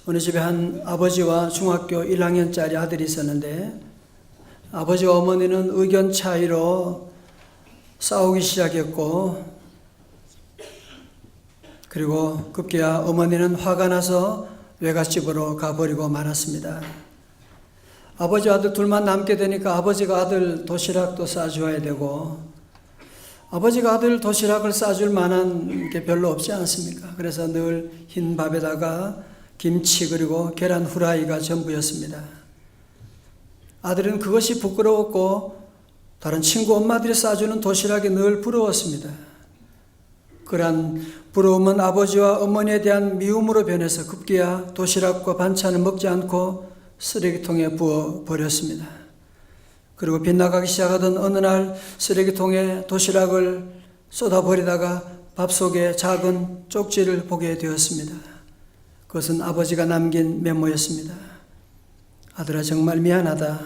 어느 집에 한 아버지와 중학교 1학년짜리 아들이 있었는데 아버지와 어머니는 의견 차이로 싸우기 시작했고, 그리고 급기야 어머니는 화가 나서 외갓집으로 가버리고 말았습니다. 아버지 아들 둘만 남게 되니까 아버지가 아들 도시락도 싸줘야 되고, 아버지가 아들 도시락을 싸줄 만한 게 별로 없지 않습니까? 그래서 늘 흰 밥에다가 김치 그리고 계란 후라이가 전부였습니다. 아들은 그것이 부끄러웠고 다른 친구 엄마들이 싸주는 도시락이 늘 부러웠습니다. 그러한 부러움은 아버지와 어머니에 대한 미움으로 변해서 급기야 도시락과 반찬을 먹지 않고 쓰레기통에 부어 버렸습니다. 그리고 빗나가기 시작하던 어느 날 쓰레기통에 도시락을 쏟아버리다가 밥 속에 작은 쪽지를 보게 되었습니다. 그것은 아버지가 남긴 메모였습니다. 아들아, 정말 미안하다.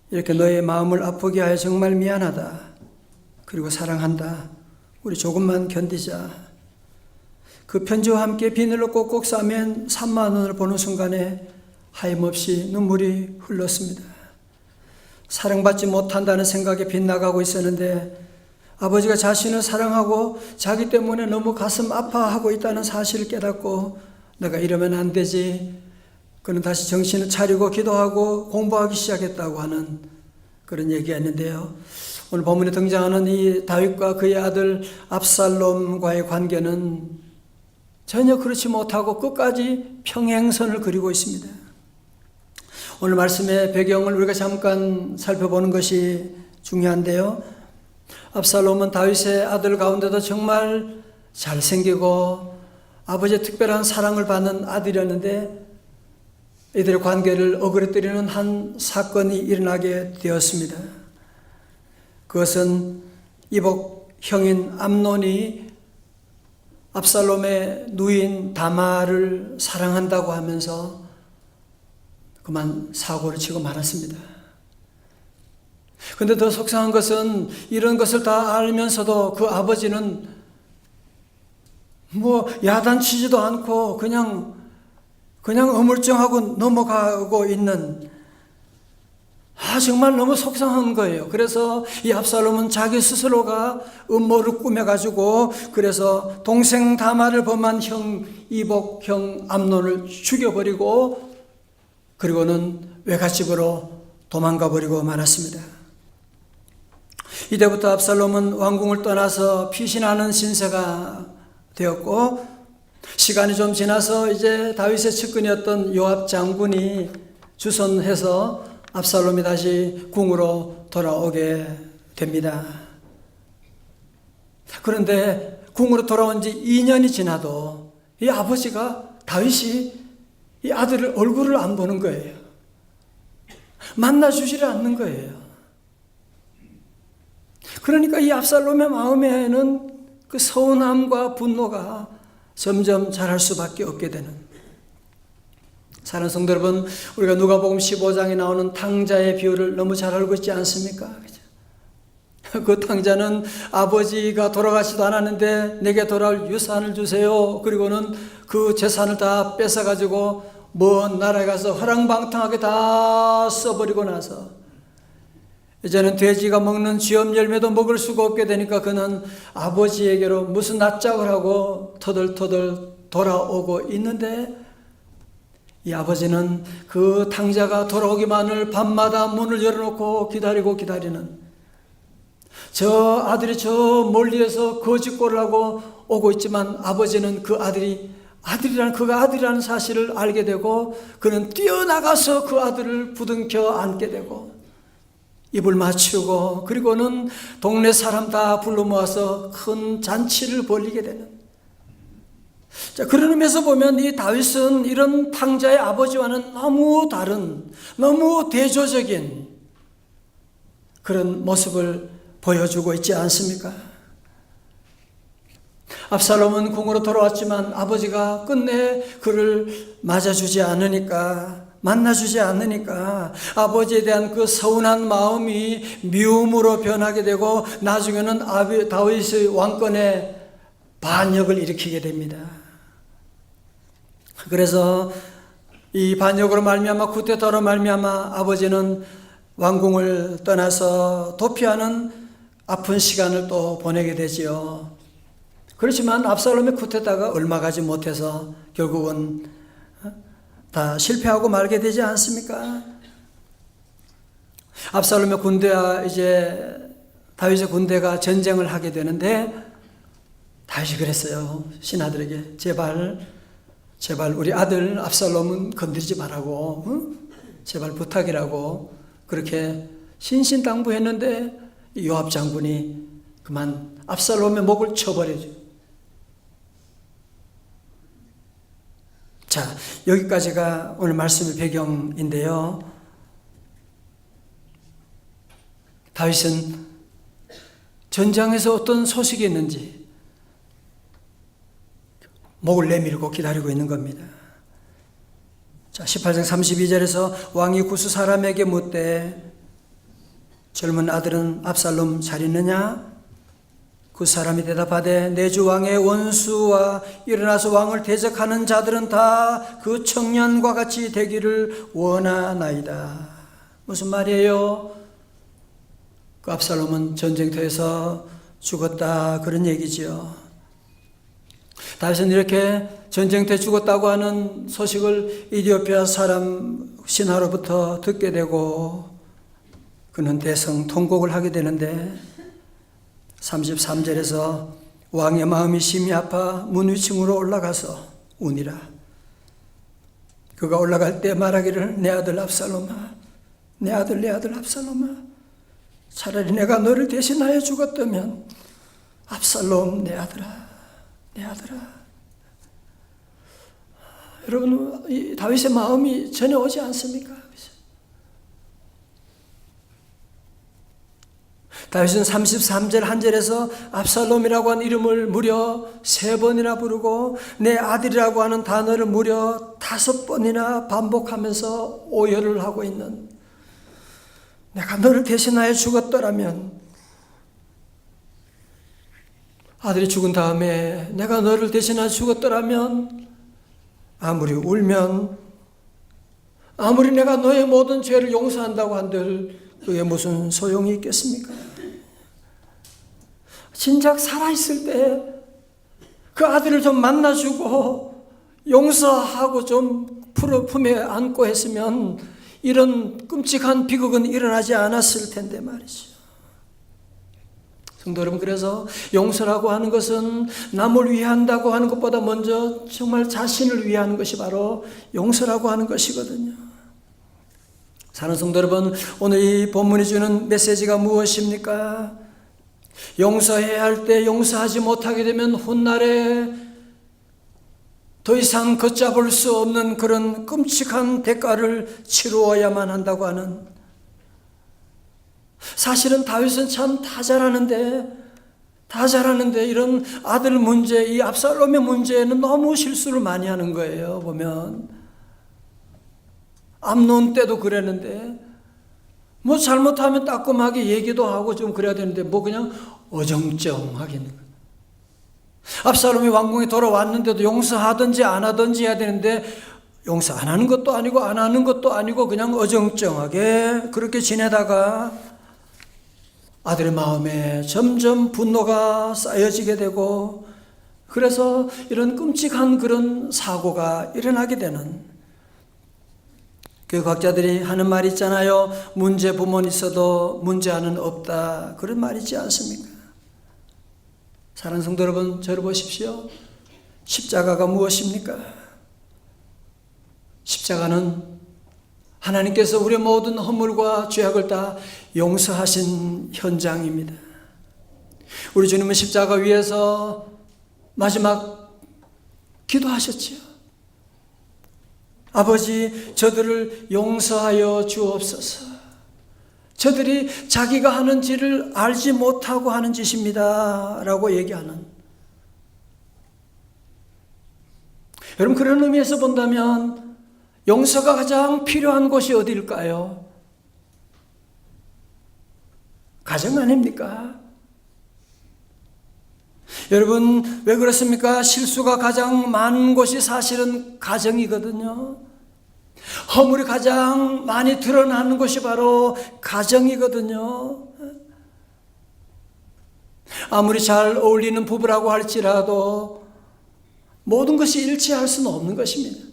이렇게 너의 마음을 아프게 하여 정말 미안하다. 그리고 사랑한다. 우리 조금만 견디자. 그 편지와 함께 비닐로 꼭꼭 싸맨 3만 원을 보는 순간에 하염없이 눈물이 흘렀습니다. 사랑받지 못한다는 생각에 빗나가고 있었는데 아버지가 자신을 사랑하고 자기 때문에 너무 가슴 아파하고 있다는 사실을 깨닫고 내가 이러면 안 되지. 그는 다시 정신을 차리고 기도하고 공부하기 시작했다고 하는 그런 얘기였는데요. 오늘 본문에 등장하는 이 다윗과 그의 아들 압살롬과의 관계는 전혀 그렇지 못하고 끝까지 평행선을 그리고 있습니다. 오늘 말씀의 배경을 우리가 잠깐 살펴보는 것이 중요한데요. 압살롬은 다윗의 아들 가운데도 정말 잘생기고 아버지의 특별한 사랑을 받는 아들이었는데 이들의 관계를 어그러뜨리는 한 사건이 일어나게 되었습니다. 그것은 이복 형인 암논이 압살롬의 누인 다말을 사랑한다고 하면서 그만 사고를 치고 말았습니다. 그런데 더 속상한 것은 이런 것을 다 알면서도 그 아버지는 야단치지도 않고 그냥 어물쩡하고 넘어가고 있는, 정말 너무 속상한 거예요. 그래서 이 압살롬은 자기 스스로가 음모를 꾸며가지고 그래서 동생 다말을 범한 형 이복 형 암논을 죽여버리고 그리고는 외갓집으로 도망가 버리고 말았습니다. 이때부터 압살롬은 왕궁을 떠나서 피신하는 신세가 되었고, 시간이 좀 지나서 이제 다윗의 측근이었던 요압 장군이 주선해서 압살롬이 다시 궁으로 돌아오게 됩니다. 그런데 궁으로 돌아온 지 2년이 지나도 이 아버지가 다윗이 이 아들을 얼굴을 안 보는 거예요. 만나주지를 않는 거예요. 그러니까 이 압살롬의 마음에는 그 서운함과 분노가 점점 자랄 수밖에 없게 되는, 사랑하는 성도 여러분, 우리가 누가복음 15장에 나오는 탕자의 비유를 너무 잘 알고 있지 않습니까? 그 탕자는 아버지가 돌아가지도 않았는데 내게 돌아올 유산을 주세요. 그리고는 그 재산을 다 뺏어가지고 먼 나라에 가서 허랑방탕하게 다 써버리고 나서 이제는 돼지가 먹는 쥐엄 열매도 먹을 수가 없게 되니까 그는 아버지에게로 무슨 낯짝을 하고 터덜터덜 돌아오고 있는데, 이 아버지는 그 탕자가 돌아오기만을 밤마다 문을 열어놓고 기다리는, 저 아들이 저 멀리에서 거짓골을 하고 오고 있지만 아버지는 그 그가 아들이라는 사실을 알게 되고 그는 뛰어나가서 그 아들을 부둥켜 안게 되고 입을 맞추고 그리고는 동네 사람 다 불러 모아서 큰 잔치를 벌이게 되는, 그런 의미에서 보면 이 다윗은 이런 탕자의 아버지와는 너무 다른, 너무 대조적인 그런 모습을 보여주고 있지 않습니까? 압살롬은 궁으로 돌아왔지만 아버지가 끝내 그를 맞아주지 않으니까, 만나주지 않으니까 아버지에 대한 그 서운한 마음이 미움으로 변하게 되고 나중에는 다윗의 왕권에 반역을 일으키게 됩니다. 그래서 이 반역으로 말미암아 쿠데타로 말미암아 아버지는 왕궁을 떠나서 도피하는 아픈 시간을 또 보내게 되지요. 그렇지만 압살롬의 쿠데타가 얼마 가지 못해서 결국은 다 실패하고 말게 되지 않습니까? 압살롬의 군대와 이제 다윗의 군대가 전쟁을 하게 되는데 다윗이 그랬어요. 신하들에게 제발 우리 아들 압살롬은 건드리지 말라고, 제발 부탁이라고 그렇게 신신당부했는데 요압 장군이 그만 압살롬의 목을 쳐버려줘. 자, 여기까지가 오늘 말씀의 배경인데요. 다윗은 전장에서 어떤 소식이 있는지 목을 내밀고 기다리고 있는 겁니다. 자, 18장 32절에서 왕이 구스 사람에게 묻되 젊은 아들은 압살롬 잘 있느냐? 그 사람이 대답하되 내 주 왕의 원수와 일어나서 왕을 대적하는 자들은 다 그 청년과 같이 되기를 원하나이다. 무슨 말이에요? 그 압살롬은 전쟁터에서 죽었다 그런 얘기지요. 다윗은 이렇게 전쟁터에 죽었다고 하는 소식을 이디오피아 사람 신하로부터 듣게 되고 그는 대성통곡을 하게 되는데 33절에서 왕의 마음이 심히 아파 문 위층으로 올라가서 우니라. 그가 올라갈 때 말하기를 내 아들 압살롬아, 내 아들 압살롬아, 차라리 내가 너를 대신하여 죽었다면 압살롬 내 아들아. 여러분, 이 다윗의 마음이 전혀 오지 않습니까? 다윗은 33절 한 절에서 압살롬이라고 하는 이름을 무려 3번이나 부르고 내 아들이라고 하는 단어를 무려 5번이나 반복하면서 오열을 하고 있는, 내가 너를 대신하여 죽었더라면, 아들이 죽은 다음에 내가 너를 대신하여 죽었더라면 아무리 울면, 아무리 내가 너의 모든 죄를 용서한다고 한들 그게 무슨 소용이 있겠습니까? 진작 살아있을 때 그 아들을 좀 만나주고 용서하고 좀 품에 안고 했으면 이런 끔찍한 비극은 일어나지 않았을 텐데 말이죠. 성도 여러분, 그래서 용서라고 하는 것은 남을 위한다고 하는 것보다 먼저 정말 자신을 위하는 것이 바로 용서라고 하는 것이거든요. 사랑하는 성도 여러분, 오늘 이 본문이 주는 메시지가 무엇입니까? 용서해야 할 때 용서하지 못하게 되면 훗날에 더 이상 걷잡을 수 없는 그런 끔찍한 대가를 치루어야만 한다고 하는, 사실은 다윗은 참 다 잘하는데 이런 아들 문제, 이 압살롬의 문제에는 너무 실수를 많이 하는 거예요. 보면 암논 때도 그랬는데 뭐 잘못하면 따끔하게 얘기도 하고 좀 그래야 되는데 뭐 그냥 어정쩡하게 있는 거예요. 압살롬이 왕궁에 돌아왔는데도 용서하든지 안 하든지 해야 되는데 용서 안 하는 것도 아니고 안 하는 것도 아니고 그냥 어정쩡하게 그렇게 지내다가 아들의 마음에 점점 분노가 쌓여지게 되고, 그래서 이런 끔찍한 그런 사고가 일어나게 되는, 교육학자들이 하는 말이 있잖아요. 문제 부모는 있어도 문제아는 없다, 그런 말이 있지 않습니까? 사랑하는 성도 여러분, 저를 보십시오. 십자가가 무엇입니까? 십자가는 하나님께서 우리의 모든 허물과 죄악을 다 용서하신 현장입니다. 우리 주님은 십자가 위에서 마지막 기도하셨지요. 아버지, 저들을 용서하여 주옵소서. 저들이 자기가 하는 짓을 알지 못하고 하는 짓입니다 라고 얘기하는, 여러분, 그런 의미에서 본다면 용서가 가장 필요한 곳이 어디일까요? 가정 아닙니까? 여러분, 왜 그렇습니까? 실수가 가장 많은 곳이 사실은 가정이거든요. 허물이 가장 많이 드러나는 곳이 바로 가정이거든요. 아무리 잘 어울리는 부부라고 할지라도 모든 것이 일치할 수는 없는 것입니다.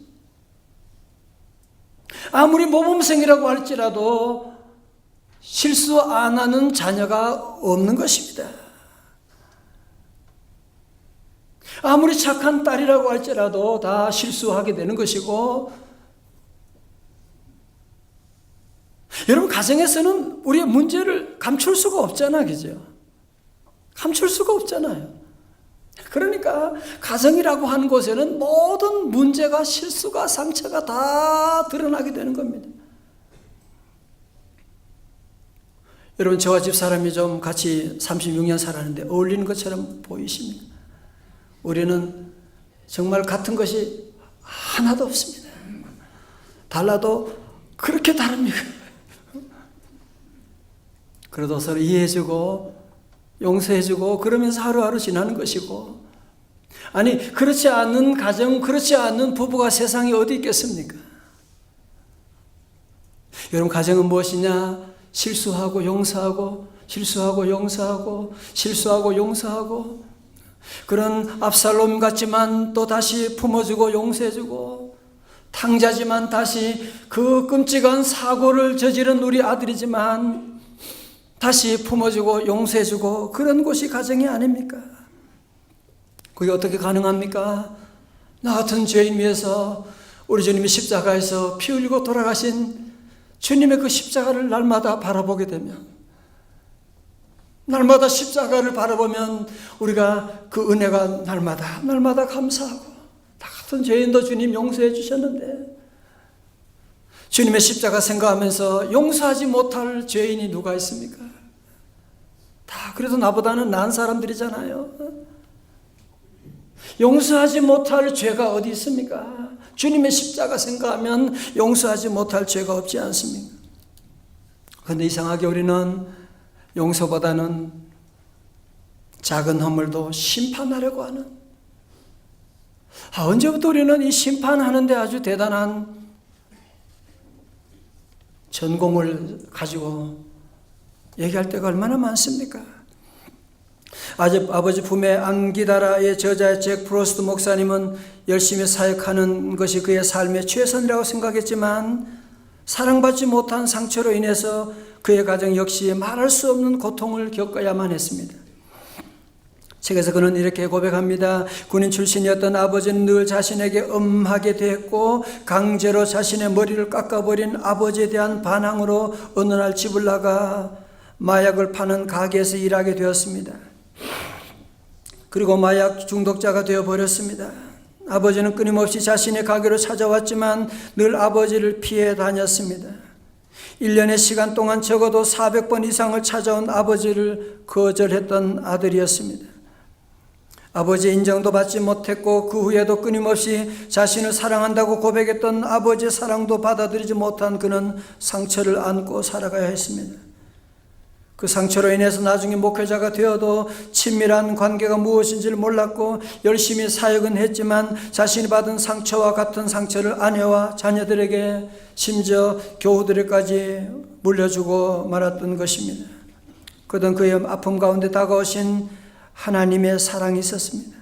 아무리 모범생이라고 할지라도 실수 안 하는 자녀가 없는 것입니다. 아무리 착한 딸이라고 할지라도 다 실수하게 되는 것이고, 여러분, 가정에서는 우리의 문제를 감출 수가 없잖아, 그죠? 감출 수가 없잖아요. 그러니까 가정이라고 하는 곳에는 모든 문제가, 실수가, 상처가 다 드러나게 되는 겁니다. 여러분, 저와 집사람이 좀 같이 36년 살았는데 어울리는 것처럼 보이십니까? 우리는 정말 같은 것이 하나도 없습니다. 달라도 그렇게 다릅니까? 그래도 서로 이해해주고 용서해주고 그러면서 하루하루 지나는 것이고, 아니, 그렇지 않은 가정, 그렇지 않은 부부가 세상에 어디 있겠습니까? 여러분, 가정은 무엇이냐? 실수하고 용서하고, 실수하고 용서하고, 실수하고 용서하고, 그런 압살롬 같지만 또 다시 품어주고 용서해주고, 탕자지만 다시 그 끔찍한 사고를 저지른 우리 아들이지만 다시 품어주고 용서해주고, 그런 곳이 가정이 아닙니까? 그게 어떻게 가능합니까? 나 같은 죄인 위해서 우리 주님이 십자가에서 피 흘리고 돌아가신 주님의 그 십자가를 날마다 바라보게 되면, 날마다 십자가를 바라보면 우리가 그 은혜가 날마다 감사하고, 나 같은 죄인도 주님 용서해 주셨는데, 주님의 십자가 생각하면서 용서하지 못할 죄인이 누가 있습니까? 다 그래도 나보다는 나은 사람들이잖아요. 용서하지 못할 죄가 어디 있습니까? 주님의 십자가 생각하면 용서하지 못할 죄가 없지 않습니까? 그런데 이상하게 우리는 용서보다는 작은 허물도 심판하려고 하는, 언제부터 우리는 이 심판하는데 아주 대단한 전공을 가지고 얘기할 때가 얼마나 많습니까? 아버지 품에 안기다라의 저자 잭 프로스트 목사님은 열심히 사역하는 것이 그의 삶의 최선이라고 생각했지만, 사랑받지 못한 상처로 인해서 그의 가정 역시 말할 수 없는 고통을 겪어야만 했습니다. 책에서 그는 이렇게 고백합니다. 군인 출신이었던 아버지는 늘 자신에게 엄하게 대했고, 강제로 자신의 머리를 깎아버린 아버지에 대한 반항으로 어느 날 집을 나가 마약을 파는 가게에서 일하게 되었습니다. 그리고 마약 중독자가 되어버렸습니다. 아버지는 끊임없이 자신의 가게로 찾아왔지만 늘 아버지를 피해 다녔습니다. 1년의 시간 동안 적어도 400번 이상을 찾아온 아버지를 거절했던 아들이었습니다. 아버지의 인정도 받지 못했고, 그 후에도 끊임없이 자신을 사랑한다고 고백했던 아버지의 사랑도 받아들이지 못한 그는 상처를 안고 살아가야 했습니다. 그 상처로 인해서 나중에 목회자가 되어도 친밀한 관계가 무엇인지를 몰랐고, 열심히 사역은 했지만 자신이 받은 상처와 같은 상처를 아내와 자녀들에게, 심지어 교우들에게까지 물려주고 말았던 것입니다. 그던 그의 아픔 가운데 다가오신 하나님의 사랑이 있었습니다.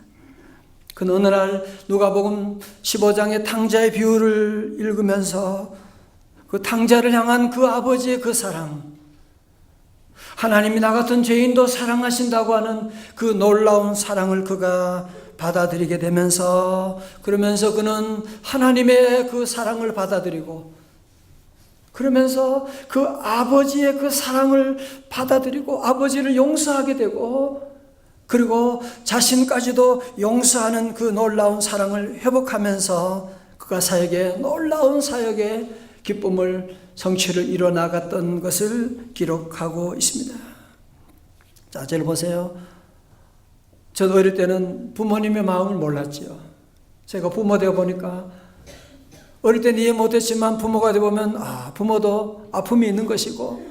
그는 어느 날 누가복음 15장의 탕자의 비유를 읽으면서 그 탕자를 향한 그 아버지의 그 사랑, 하나님이 나 같은 죄인도 사랑하신다고 하는 그 놀라운 사랑을 그가 받아들이게 되면서, 그러면서 그는 하나님의 그 사랑을 받아들이고, 그러면서 그 아버지의 그 사랑을 받아들이고 아버지를 용서하게 되고, 그리고 자신까지도 용서하는 그 놀라운 사랑을 회복하면서 그가 놀라운 사역의 기쁨을, 성취를 이뤄나갔던 것을 기록하고 있습니다. 자, 저를 보세요. 저도 어릴 때는 부모님의 마음을 몰랐지요. 제가 부모 되어 보니까, 어릴 때는 이해 못했지만 부모가 되어 보면 부모도 아픔이 있는 것이고,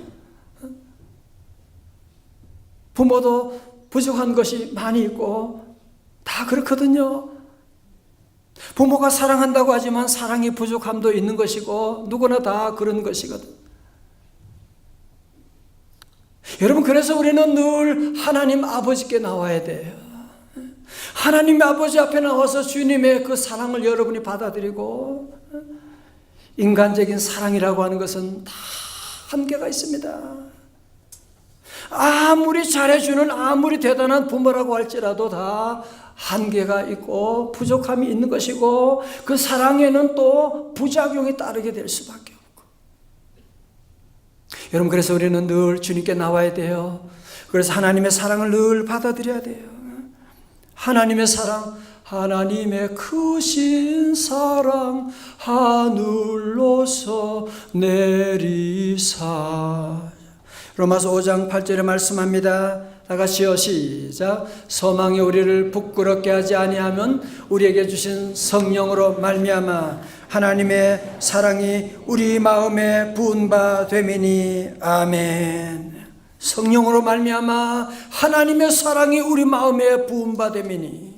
부모도 부족한 것이 많이 있고 다 그렇거든요. 부모가 사랑한다고 하지만 사랑이 부족함도 있는 것이고 누구나 다 그런 것이거든. 여러분, 그래서 우리는 늘 하나님 아버지께 나와야 돼요. 하나님 아버지 앞에 나와서 주님의 그 사랑을 여러분이 받아들이고, 인간적인 사랑이라고 하는 것은 다 한계가 있습니다. 아무리 잘해주는 아무리 대단한 부모라고 할지라도 다 한계가 있고 부족함이 있는 것이고, 그 사랑에는 또 부작용이 따르게 될 수밖에 없고. 여러분, 그래서 우리는 늘 주님께 나와야 돼요. 그래서 하나님의 사랑을 늘 받아들여야 돼요. 하나님의 사랑, 하나님의 크신 사랑 하늘로서 내리사. 로마서 5장 8절에 말씀합니다. 다 같이요, 시작. 소망이 우리를 부끄럽게 하지 아니하면 우리에게 주신 성령으로 말미암아 하나님의 사랑이 우리 마음에 부은 바 됨이니. 아멘. 성령으로 말미암아 하나님의 사랑이 우리 마음에 부은 바 됨이니.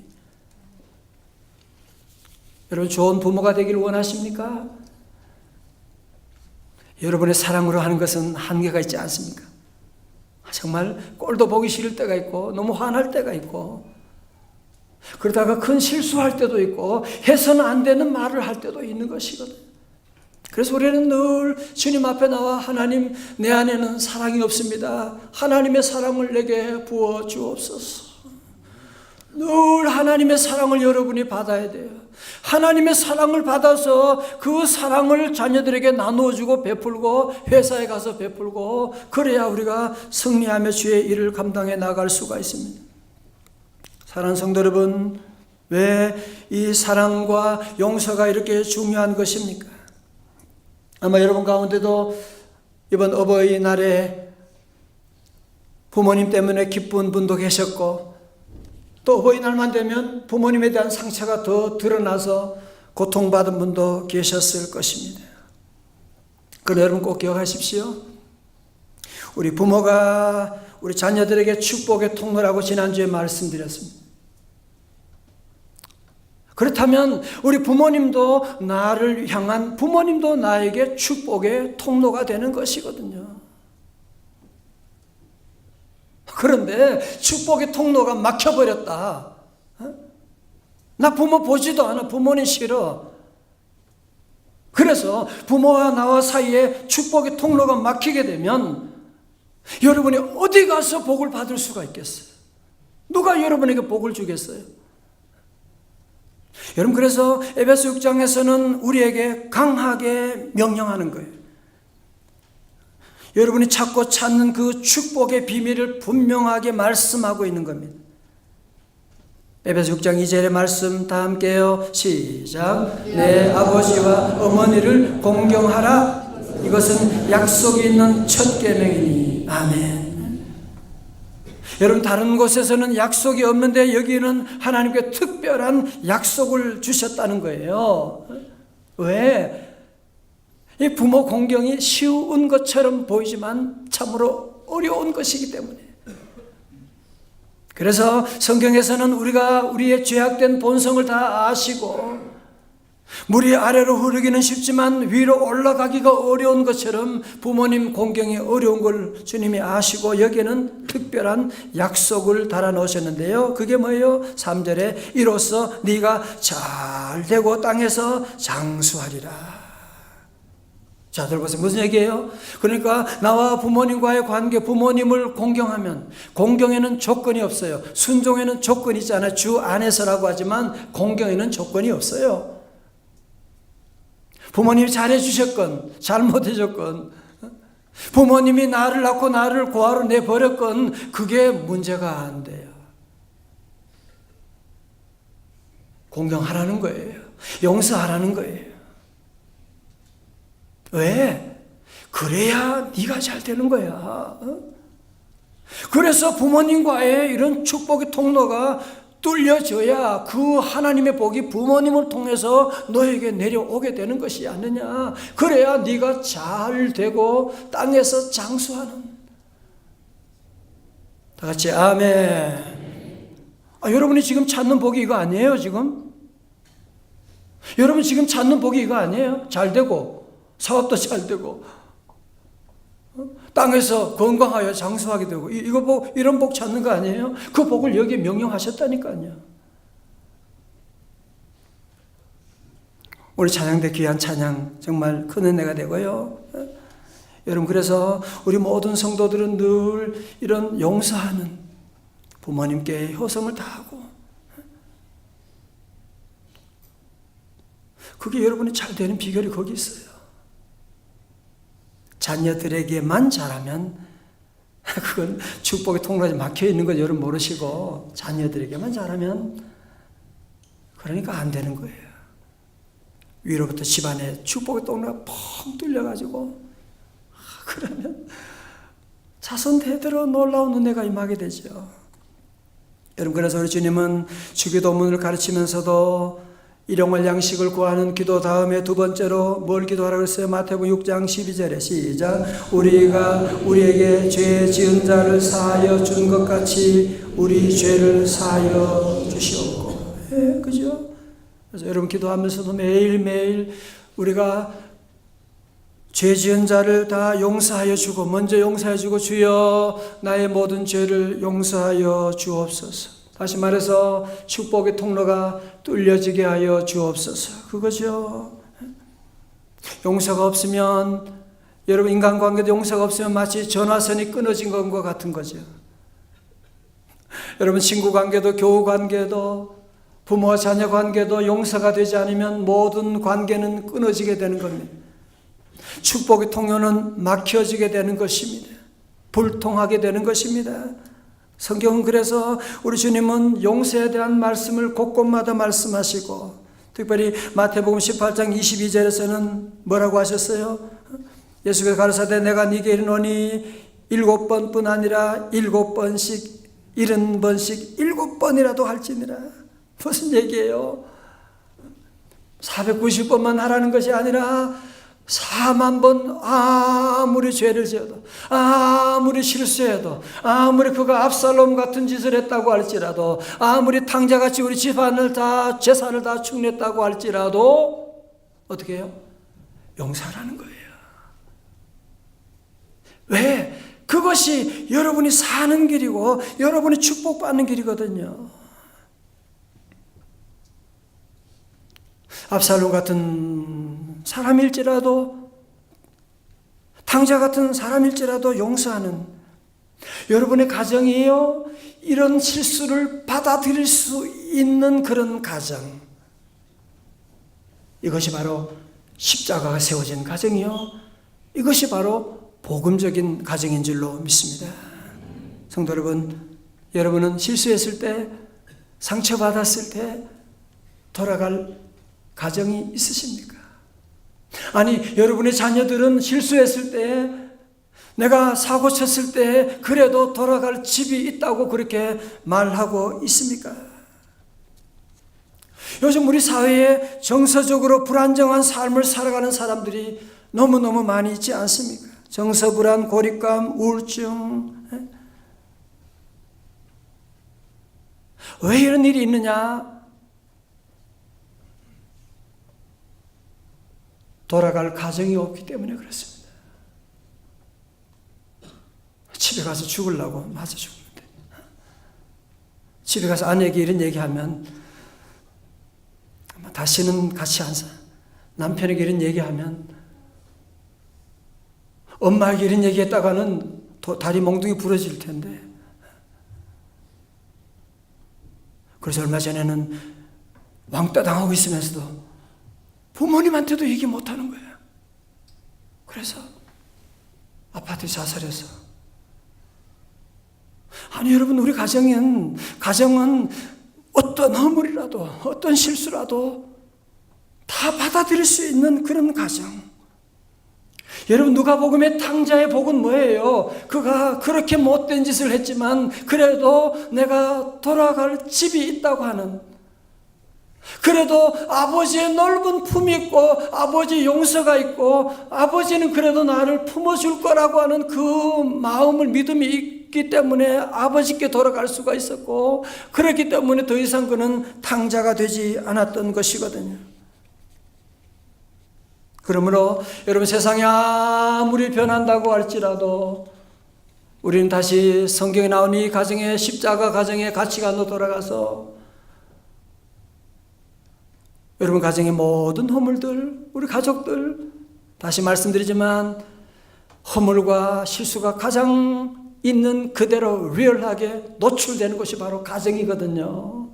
여러분, 좋은 부모가 되길 원하십니까? 여러분의 사랑으로 하는 것은 한계가 있지 않습니까? 정말 꼴도 보기 싫을 때가 있고 너무 화날 때가 있고, 그러다가 큰 실수할 때도 있고 해서는 안 되는 말을 할 때도 있는 것이거든요. 그래서 우리는 늘 주님 앞에 나와 하나님, 내 안에는 사랑이 없습니다. 하나님의 사랑을 내게 부어 주옵소서. 늘 하나님의 사랑을 여러분이 받아야 돼요. 하나님의 사랑을 받아서 그 사랑을 자녀들에게 나누어주고 베풀고 회사에 가서 베풀고, 그래야 우리가 승리하며 주의 일을 감당해 나갈 수가 있습니다. 사랑하는 성도 여러분, 왜 이 사랑과 용서가 이렇게 중요한 것입니까? 아마 여러분 가운데도 이번 어버이날에 부모님 때문에 기쁜 분도 계셨고, 또 어버이날만 되면 부모님에 대한 상처가 더 드러나서 고통받은 분도 계셨을 것입니다. 그러나 여러분 꼭 기억하십시오. 우리 부모가 우리 자녀들에게 축복의 통로라고 지난주에 말씀드렸습니다. 그렇다면 우리 부모님도 나를 향한, 부모님도 나에게 축복의 통로가 되는 것이거든요. 그런데 축복의 통로가 막혀버렸다. 나 부모 보지도 않아. 부모는 싫어. 그래서 부모와 나와 사이에 축복의 통로가 막히게 되면 여러분이 어디 가서 복을 받을 수가 있겠어요? 누가 여러분에게 복을 주겠어요? 여러분, 그래서 에베소 6장에서는 우리에게 강하게 명령하는 거예요. 여러분이 찾고 찾는 그 축복의 비밀을 분명하게 말씀하고 있는 겁니다. 에베소 6장 2절의 말씀 다 함께요. 시작. 내 아버지와 어머니를 공경하라. 이것은 약속이 있는 첫 계명이니. 아멘. 여러분, 다른 곳에서는 약속이 없는데 여기는 하나님께 특별한 약속을 주셨다는 거예요. 왜? 이 부모 공경이 쉬운 것처럼 보이지만 참으로 어려운 것이기 때문에. 그래서 성경에서는 우리가 우리의 죄악된 본성을 다 아시고, 물이 아래로 흐르기는 쉽지만 위로 올라가기가 어려운 것처럼 부모님 공경이 어려운 걸 주님이 아시고 여기에는 특별한 약속을 달아 놓으셨는데요. 그게 뭐예요? 3절에 이로써 네가 잘 되고 땅에서 장수하리라. 자, 들어보세요. 무슨 얘기예요? 그러니까 나와 부모님과의 관계, 부모님을 공경하면, 공경에는 조건이 없어요. 순종에는 조건이 있잖아요. 주 안에서라고 하지만 공경에는 조건이 없어요. 부모님이 잘해주셨건 잘못해줬건, 부모님이 나를 낳고 나를 고아로 내버렸건 그게 문제가 안 돼요. 공경하라는 거예요. 용서하라는 거예요. 왜? 그래야 네가 잘 되는 거야. 그래서 부모님과의 이런 축복의 통로가 뚫려져야 그 하나님의 복이 부모님을 통해서 너에게 내려오게 되는 것이 아니냐. 그래야 네가 잘 되고 땅에서 장수하는. 다 같이 아멘. 여러분이 지금 찾는 복이 이거 아니에요, 지금? 여러분 지금 찾는 복이 이거 아니에요? 잘 되고, 사업도 잘 되고, 땅에서 건강하여 장수하게 되고, 이거 복, 이런 복 찾는 거 아니에요? 그 복을 여기에 명령하셨다니까요. 우리 찬양대 귀한 찬양 정말 큰 은혜가 되고요. 여러분, 그래서 우리 모든 성도들은 늘 이런 용서하는 부모님께 효성을 다하고, 그게 여러분이 잘 되는 비결이 거기 있어요. 자녀들에게만 잘하면 그건 축복의 통로에 막혀 있는 거 여러분 모르시고, 자녀들에게만 잘하면 그러니까 안 되는 거예요. 위로부터 집안에 축복의 통로가 펑 뚫려가지고, 그러면 자손 대대로 놀라운 은혜가 임하게 되죠. 여러분, 그래서 우리 주님은 주기도문을 가르치면서도 일용할 양식을 구하는 기도 다음에 두 번째로 뭘 기도하라고 했어요? 마태복음 6장 12절에 시작. 우리가 우리에게 죄 지은 자를 사하여 준 것 같이 우리 죄를 사하여 주시옵고. 그죠? 그래서 여러분 기도하면서도 매일매일 우리가 죄 지은 자를 다 용서하여 주고, 먼저 용서해 주고, 주여 나의 모든 죄를 용서하여 주옵소서. 다시 말해서 축복의 통로가 뚫려지게 하여 주옵소서. 그거죠. 용서가 없으면, 여러분 인간관계도 용서가 없으면 마치 전화선이 끊어진 것과 같은 거죠. 여러분 친구관계도 교우관계도 부모와 자녀 관계도 용서가 되지 않으면 모든 관계는 끊어지게 되는 겁니다. 축복의 통로는 막혀지게 되는 것입니다. 불통하게 되는 것입니다. 성경은 그래서 우리 주님은 용서에 대한 말씀을 곳곳마다 말씀하시고, 특별히 마태복음 18장 22절에서는 뭐라고 하셨어요? 예수께서 가르사대 내가 네게 이르노니 7번뿐 아니라 7번씩 70번씩 7번이라도 할지니라. 무슨 얘기예요? 490번만 하라는 것이 아니라 4만 번 아무리 죄를 지어도, 아무리 실수해도, 아무리 그가 압살롬 같은 짓을 했다고 할지라도, 아무리 탕자같이 우리 집안을 다 재산을 다 축냈다고 할지라도 어떻게 해요? 용서하라는 거예요. 왜? 그것이 여러분이 사는 길이고 여러분이 축복받는 길이거든요. 압살롬 같은 사람일지라도, 탕자 같은 사람일지라도 용서하는, 여러분의 가정이에요. 이런 실수를 받아들일 수 있는 그런 가정, 이것이 바로 십자가가 세워진 가정이요, 이것이 바로 복음적인 가정인 줄로 믿습니다. 성도 여러분, 여러분은 실수했을 때, 상처받았을 때 돌아갈 가정이 있으십니까? 아니, 여러분의 자녀들은 실수했을 때, 내가 사고 쳤을 때 그래도 돌아갈 집이 있다고 그렇게 말하고 있습니까? 요즘 우리 사회에 정서적으로 불안정한 삶을 살아가는 사람들이 너무너무 많이 있지 않습니까? 정서불안, 고립감, 우울증. 왜 이런 일이 있느냐? 돌아갈 가정이 없기 때문에 그렇습니다. 집에 가서 죽으려고 맞아 죽는데, 집에 가서 아내에게 이런 얘기하면 다시는 같이 안 사. 남편에게 이런 얘기하면, 엄마에게 이런 얘기했다가는 다리 몽둥이 부러질 텐데. 그래서 얼마 전에는 왕따 당하고 있으면서도 부모님한테도 얘기 못하는 거예요. 그래서 아파트에 자살해서. 아니 여러분, 우리 가정은 어떤 허물이라도 어떤 실수라도 다 받아들일 수 있는 그런 가정. 여러분, 누가복음의 탕자의 복은 뭐예요? 그가 그렇게 못된 짓을 했지만 그래도 내가 돌아갈 집이 있다고 하는, 그래도 아버지의 넓은 품이 있고 아버지의 용서가 있고 아버지는 그래도 나를 품어줄 거라고 하는 그 마음을, 믿음이 있기 때문에 아버지께 돌아갈 수가 있었고, 그렇기 때문에 더 이상 그는 탕자가 되지 않았던 것이거든요. 그러므로 여러분, 세상이 아무리 변한다고 할지라도 우리는 다시 성경에 나온 이 가정의 십자가 가정의 가치관으로 돌아가서 여러분 가정의 모든 허물들, 우리 가족들, 다시 말씀드리지만 허물과 실수가 가장 있는 그대로 리얼하게 노출되는 것이 바로 가정이거든요.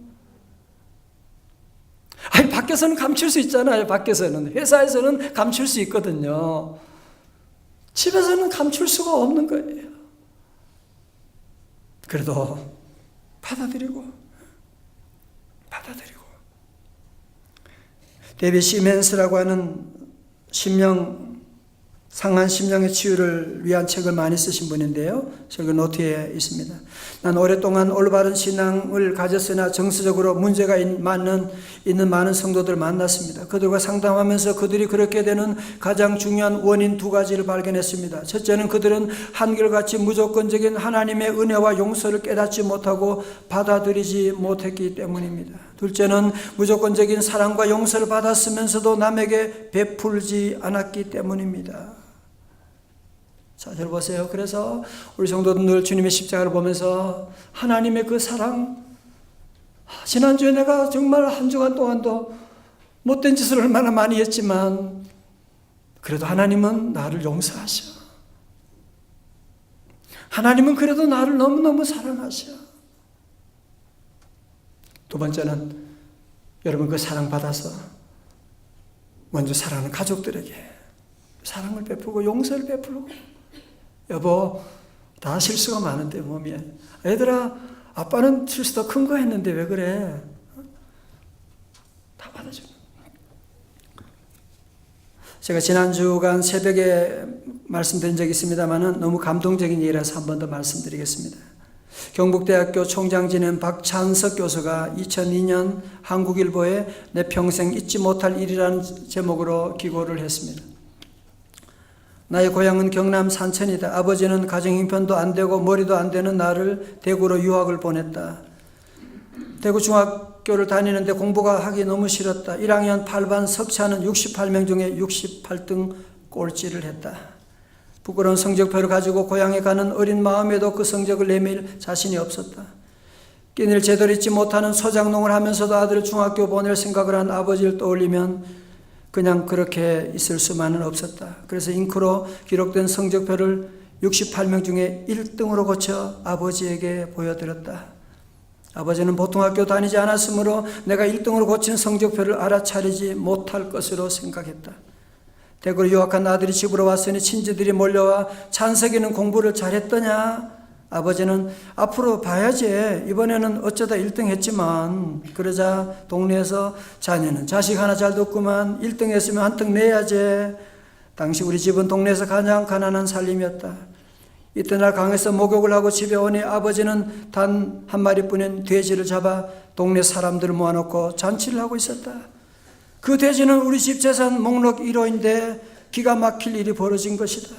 아니, 밖에서는 감출 수 있잖아요. 밖에서는, 회사에서는 감출 수 있거든요. 집에서는 감출 수가 없는 거예요. 그래도 받아들이고 데이비드 시멘스라고 하는 상한 심령의 치유를 위한 책을 많이 쓰신 분인데요. 저기 노트에 있습니다. 난 오랫동안 올바른 신앙을 가졌으나 정서적으로 문제가 있는 많은 성도들을 만났습니다. 그들과 상담하면서 그들이 그렇게 되는 가장 중요한 원인 두 가지를 발견했습니다. 첫째는 그들은 한결같이 무조건적인 하나님의 은혜와 용서를 깨닫지 못하고 받아들이지 못했기 때문입니다. 둘째는 무조건적인 사랑과 용서를 받았으면서도 남에게 베풀지 않았기 때문입니다. 자, 잘 보세요. 그래서 우리 성도들 늘 주님의 십자가를 보면서 하나님의 그 사랑, 지난주에 내가 정말 한 주간 동안도 못된 짓을 얼마나 많이 했지만 그래도 하나님은 나를 용서하셔. 하나님은 그래도 나를 너무너무 사랑하셔. 두 번째는 여러분 그 사랑 받아서 먼저 사랑하는 가족들에게 사랑을 베풀고 용서를 베풀고, 여보 다 실수가 많은데 몸에, 얘들아 아빠는 실수 더 큰 거 했는데 왜 그래? 다 받아줘. 제가 지난주간 새벽에 말씀드린 적이 있습니다만 너무 감동적인 얘기라서 한 번 더 말씀드리겠습니다. 경북대학교 총장 지낸 박찬석 교수가 2002년 한국일보에 내 평생 잊지 못할 일이라는 제목으로 기고를 했습니다. 나의 고향은 경남 산천이다. 아버지는 가정 형편도 안 되고 머리도 안 되는 나를 대구로 유학을 보냈다. 대구 중학교를 다니는데 공부가 하기 너무 싫었다. 1학년 8반 석차는 68명 중에 68등 꼴찌를 했다. 부끄러운 성적표를 가지고 고향에 가는 어린 마음에도 그 성적을 내밀 자신이 없었다. 끼니를 제대로 잊지 못하는 소장농을 하면서도 아들을 중학교 보낼 생각을 한 아버지를 떠올리면 그냥 그렇게 있을 수만은 없었다. 그래서 잉크로 기록된 성적표를 68명 중에 1등으로 고쳐 아버지에게 보여드렸다. 아버지는 보통 학교 다니지 않았으므로 내가 1등으로 고친 성적표를 알아차리지 못할 것으로 생각했다. 대구로 유학한 아들이 집으로 왔으니 친지들이 몰려와 찬석이는 공부를 잘했더냐? 아버지는 앞으로 봐야지. 이번에는 어쩌다 1등 했지만. 그러자 동네에서 자네는 자식 하나 잘 뒀구만. 1등 했으면 한 등 내야지. 당시 우리 집은 동네에서 가장 가난한 살림이었다. 이튿날 강에서 목욕을 하고 집에 오니 아버지는 단 한 마리뿐인 돼지를 잡아 동네 사람들을 모아놓고 잔치를 하고 있었다. 그 돼지는 우리 집 재산 목록 1호인데 기가 막힐 일이 벌어진 것이다.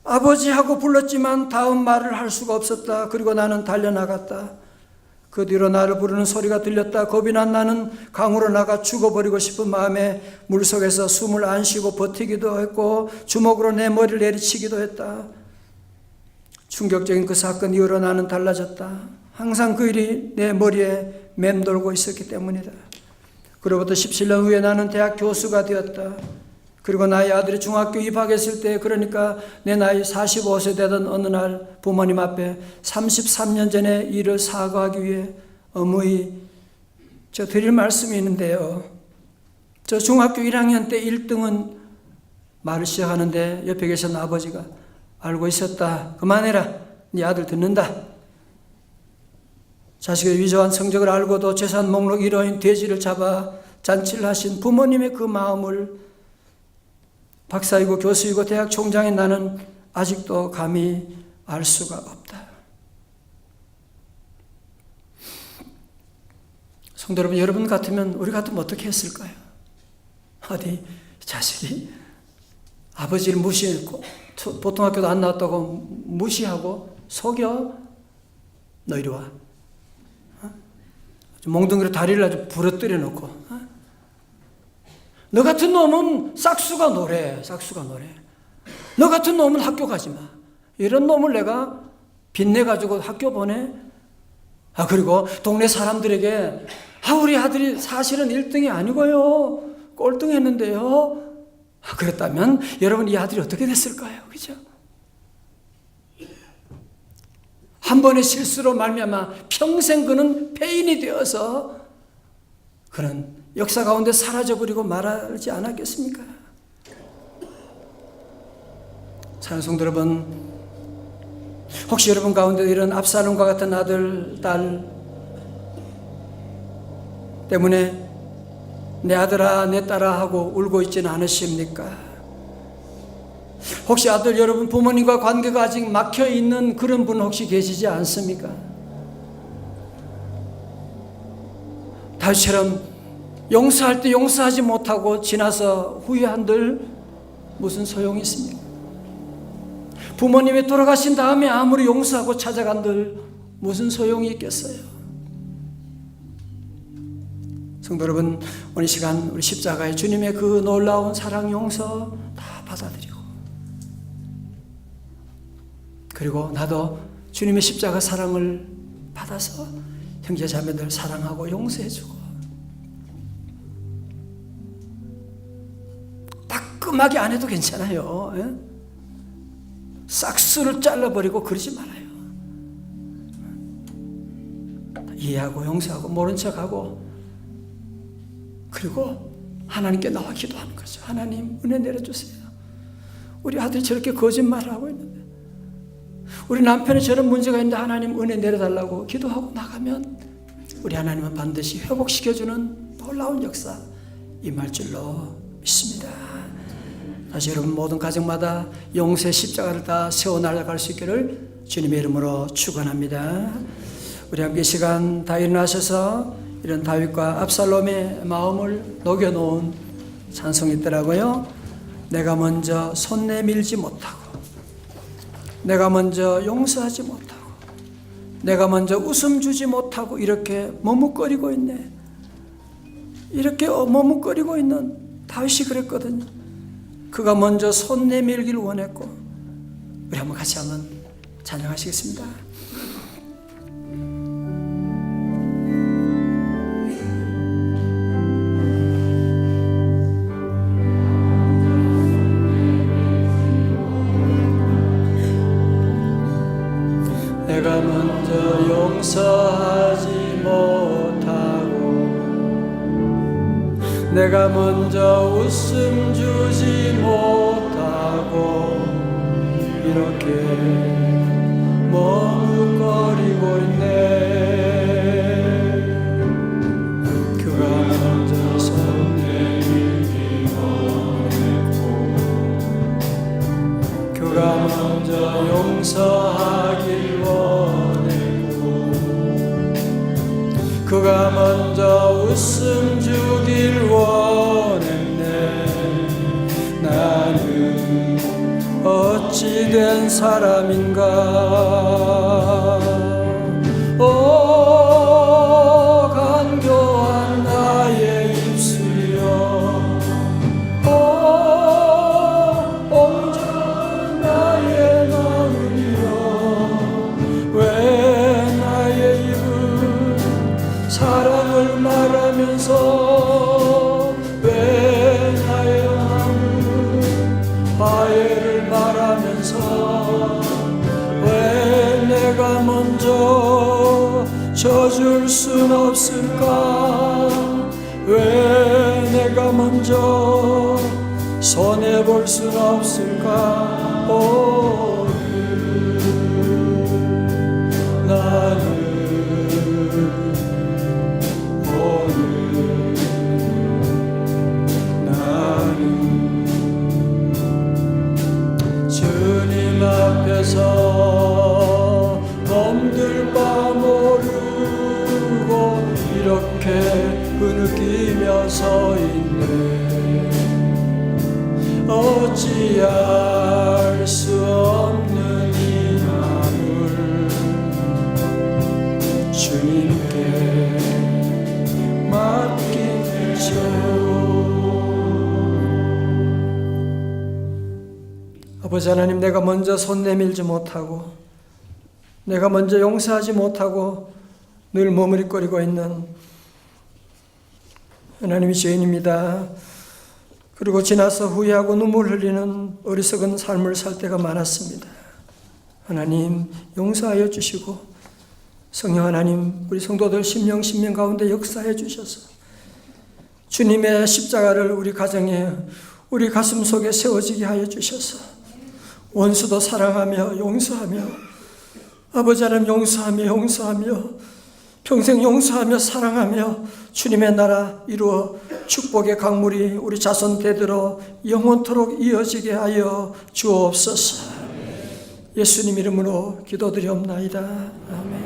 아버지하고 불렀지만 다음 말을 할 수가 없었다. 그리고 나는 달려나갔다. 그 뒤로 나를 부르는 소리가 들렸다. 겁이 난 나는 강으로 나가 죽어버리고 싶은 마음에 물속에서 숨을 안 쉬고 버티기도 했고 주먹으로 내 머리를 내리치기도 했다. 충격적인 그 사건 이후로 나는 달라졌다. 항상 그 일이 내 머리에 맴돌고 있었기 때문이다. 그로부터 17년 후에 나는 대학 교수가 되었다. 그리고 나의 아들이 중학교 입학했을 때, 그러니까 내 나이 45세 되던 어느 날 부모님 앞에 33년 전에 일을 사과하기 위해 어머니 저 드릴 말씀이 있는데요. 저 중학교 1학년 때 1등은 말을 시작하는데 옆에 계신 아버지가 알고 있었다. 그만해라. 네 아들 듣는다. 자식의 위조한 성적을 알고도 재산 목록 1호인 돼지를 잡아 잔치를 하신 부모님의 그 마음을 박사이고 교수이고 대학 총장인 나는 아직도 감히 알 수가 없다. 성도 여러분, 여러분 같으면, 우리 같으면 어떻게 했을까요? 어디 자식이 아버지를 무시했고 보통 학교도 안 나왔다고 무시하고 속여? 너 이리 와. 몽둥이로 다리를 아주 부러뜨려 놓고, 너 같은 놈은 싹수가 노래. 너 같은 놈은 학교 가지 마. 이런 놈을 내가 빚내가지고 학교 보내? 그리고 동네 사람들에게 우리 아들이 사실은 1등이 아니고요, 꼴등했는데요. 그랬다면 여러분, 이 아들이 어떻게 됐을까요? 그죠? 한 번의 실수로 말미암아 평생 그는 폐인이 되어서 그는 역사 가운데 사라져버리고 말하지 않았겠습니까? 사랑하는 성도 여러분, 혹시 여러분 가운데 이런 압살롬과 같은 아들, 딸 때문에 내 아들아, 내 딸아 하고 울고 있지는 않으십니까? 혹시 아들 여러분 부모님과 관계가 아직 막혀 있는 그런 분 혹시 계시지 않습니까? 다윗처럼 용서할 때 용서하지 못하고 지나서 후회한들 무슨 소용이 있습니까? 부모님이 돌아가신 다음에 아무리 용서하고 찾아간들 무슨 소용이 있겠어요? 성도 여러분, 오늘 시간 우리 십자가의 주님의 그 놀라운 사랑 용서 다 받아들이고, 그리고 나도 주님의 십자가 사랑을 받아서 형제 자매들 사랑하고 용서해주고, 따끔하게 안 해도 괜찮아요. 싹수를 잘라버리고 그러지 말아요. 이해하고 용서하고 모른 척하고, 그리고 하나님께 나와 기도하는 거죠. 하나님, 은혜 내려주세요. 우리 아들이 저렇게 거짓말을 하고 있는데, 우리 남편이 저런 문제가 있는데 하나님 은혜 내려달라고 기도하고 나가면 우리 하나님은 반드시 회복시켜주는 놀라운 역사 임할 줄로 믿습니다. 다시 여러분 모든 가정마다 용서의 십자가를 다 세워나갈 수 있기를 주님의 이름으로 축원합니다. 우리 함께 시간 다 일어나셔서 이런 다윗과 압살롬의 마음을 녹여놓은 찬송이 있더라고요. 내가 먼저 손 내밀지 못하고, 내가 먼저 용서하지 못하고, 내가 먼저 웃음 주지 못하고 이렇게 머뭇거리고 있네. 이렇게 머뭇거리고 있는 다윗이 그랬거든요. 그가 먼저 손 내밀길 원했고, 우리 한번 같이 한번 찬양하시겠습니다. 내가 먼저 용서하지 못하고, 내가 먼저 웃음 주지 못하고 이렇게 머뭇거리고 있네. 그가 먼저 손 내밀기 원했고, 그가 먼저 용서하길 원했고, 그가 먼저 웃음 주길 원했네. 나는 어찌된 사람인가. 오 간교한 나의 입술이여, 오 옹졸한 나의 마음이여, 왜 나의 입은 사랑을 말하면서, 왜 나의 마음은 화해를 말하면서, 왜 내가 먼저 져줄 순 없을까? 왜 내가 먼저 손해볼 순 없을까? 오늘 나는 주님 앞에서 몸둘 바 모르고 이렇게 흐느끼며 서 있네. 어찌할 수 없는 이 마음을 아버지 하나님, 내가 먼저 손 내밀지 못하고 내가 먼저 용서하지 못하고 늘 머무르거리고 있는 하나님이 죄인입니다. 그리고 지나서 후회하고 눈물 흘리는 어리석은 삶을 살 때가 많았습니다. 하나님 용서하여 주시고 성령 하나님, 우리 성도들 심령 가운데 역사해 주셔서 주님의 십자가를 우리 가정에, 우리 가슴 속에 세워지게 하여 주셔서 원수도 사랑하며 용서하며, 아버지 하나님 용서하며 평생 용서하며 사랑하며 주님의 나라 이루어 축복의 강물이 우리 자손 대대로 영원토록 이어지게 하여 주옵소서. 예수님 이름으로 기도드리옵나이다. 아멘.